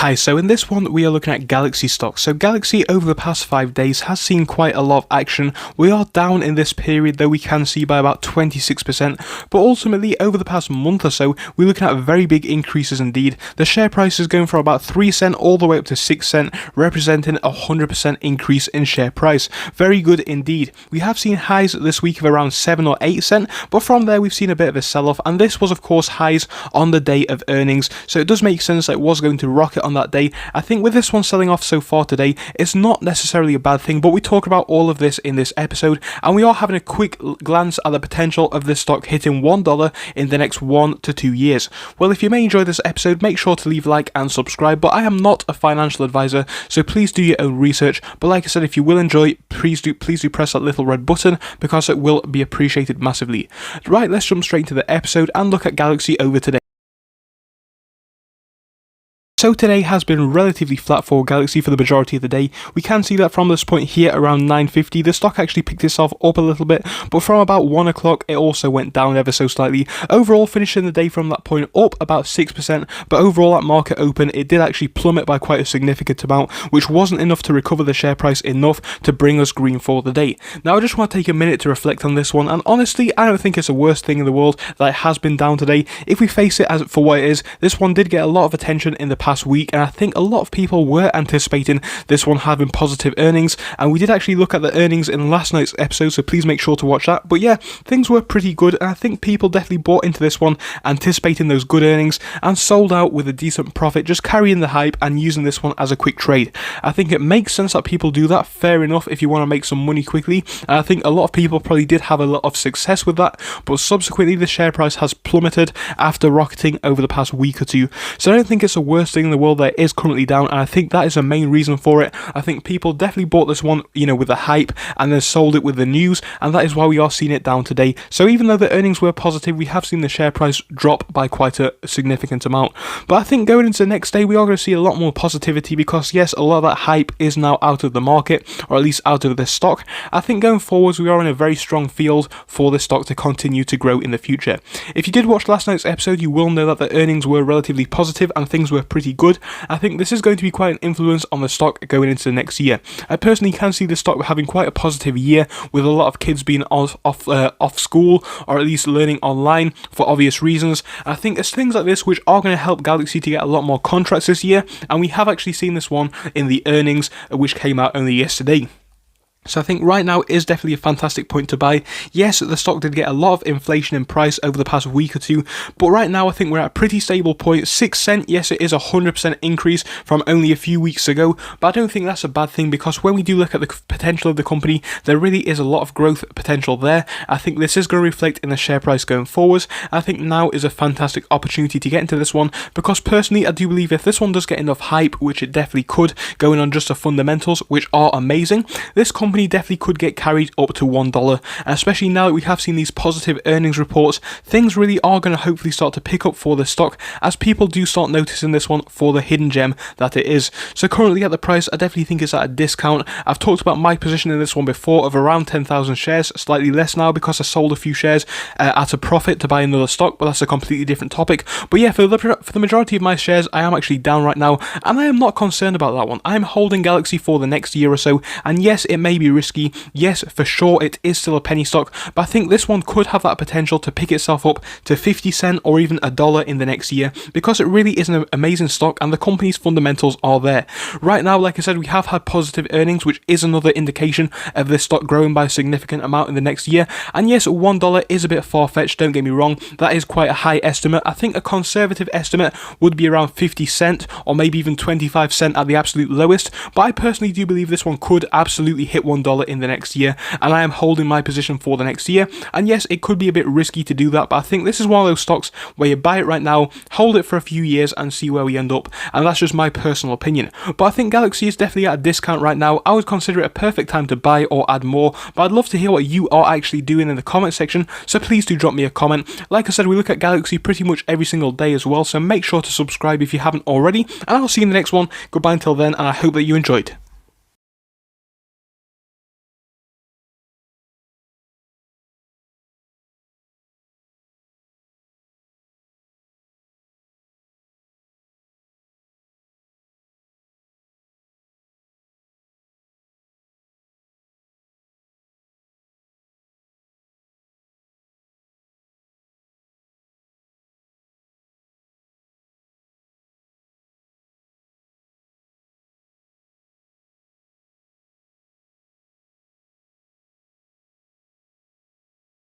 Hi, so in this one we are looking at Gaxy stock. So Gaxy over the past 5 days has seen quite a lot of action. We are down in this period, though we can see by about 26%, but ultimately over the past month or so we're looking at very big increases indeed. The share price is going from about 3 cents all the way up to 6 cents, representing a 100% increase in share price. Very good indeed. We have seen highs this week of around 7 or 8 cents, but from there we've seen a bit of a sell-off, and this was of course highs on the day of earnings, so it does make sense that it was going to rocket on that day. I think with this one selling off so far today, it's not necessarily a bad thing, but we talk about all of this in this episode, and we are having a quick glance at the potential of this stock hitting $1 in the next 1 to 2 years. Well, if you may enjoy this episode, make sure to leave a like and subscribe, but I am not a financial advisor, so please do your own research. But like I said, if you will enjoy, please do press that little red button, because it will be appreciated massively. Right, let's jump straight into the episode and look at Gaxy over today. So today has been relatively flat for Gaxy for the majority of the day. We can see that from this point here around 9:50, the stock actually picked itself up a little bit, but from about 1 o'clock it also went down ever so slightly. Overall finishing the day from that point up about 6%, but overall at market open it did actually plummet by quite a significant amount, which wasn't enough to recover the share price enough to bring us green for the day. Now I just want to take a minute to reflect on this one, and honestly I don't think it's the worst thing in the world that it has been down today. If we face it as for what it is, this one did get a lot of attention in the past week, and I think a lot of people were anticipating this one having positive earnings, and we did actually look at the earnings in last night's episode, so please make sure to watch that. But yeah, things were pretty good, and I think people definitely bought into this one anticipating those good earnings and sold out with a decent profit, just carrying the hype and using this one as a quick trade. I think it makes sense that people do that, fair enough, if you want to make some money quickly, and I think a lot of people probably did have a lot of success with that, but subsequently the share price has plummeted after rocketing over the past week or two. So I don't think it's the worst thing in the world that is currently down, and I think that is the main reason for it. I think people definitely bought this one, with the hype, and then sold it with the news, and that is why we are seeing it down today. So even though the earnings were positive, we have seen the share price drop by quite a significant amount. But I think going into the next day we are going to see a lot more positivity, because yes, a lot of that hype is now out of the market, or at least out of this stock. I think going forwards we are in a very strong field for this stock to continue to grow in the future. If you did watch last night's episode, you will know that the earnings were relatively positive and things were pretty good. I think this is going to be quite an influence on the stock going into the next year. I personally can see the stock having quite a positive year, with a lot of kids being off school, or at least learning online for obvious reasons. I think it's things like this which are going to help Gaxy to get a lot more contracts this year, and we have actually seen this one in the earnings which came out only yesterday. So I think right now is definitely a fantastic point to buy. Yes, the stock did get a lot of inflation in price over the past week or two, but right now I think we're at a pretty stable point. 6 cents, yes, it is a 100% increase from only a few weeks ago, but I don't think that's a bad thing, because when we do look at the potential of the company, there really is a lot of growth potential there. I think this is going to reflect in the share price going forwards. I think now is a fantastic opportunity to get into this one, because personally I do believe if this one does get enough hype, which it definitely could, going on just the fundamentals, which are amazing, this company definitely could get carried up to $1, and especially now that we have seen these positive earnings reports, things really are going to hopefully start to pick up for the stock, as people do start noticing this one for the hidden gem that it is. So currently at the price, I definitely think it's at a discount. I've talked about my position in this one before of around 10,000 shares, slightly less now because I sold a few shares at a profit to buy another stock, but that's a completely different topic. But yeah, for the majority of my shares, I am actually down right now, and I am not concerned about that one. I'm holding Gaxy for the next year or so, and yes, it may be risky, yes, for sure it is still a penny stock, but I think this one could have that potential to pick itself up to 50 cents or even $1 in the next year, because it really is an amazing stock and the company's fundamentals are there. Right now, like I said, we have had positive earnings, which is another indication of this stock growing by a significant amount in the next year, and yes, $1 is a bit far-fetched, don't get me wrong, that is quite a high estimate. I think a conservative estimate would be around 50 cents or maybe even 25 cents at the absolute lowest, but I personally do believe this one could absolutely hit $1 in the next year, and I am holding my position for the next year. And yes, it could be a bit risky to do that, but I think this is one of those stocks where you buy it right now, hold it for a few years and see where we end up, and that's just my personal opinion. But I think Gaxy is definitely at a discount right now. I would consider it a perfect time to buy or add more, but I'd love to hear what you are actually doing in the comment section, so please do drop me a comment. Like I said, we look at Gaxy pretty much every single day as well, so make sure to subscribe if you haven't already, and I'll see you in the next one. Goodbye until then, and I hope that you enjoyed.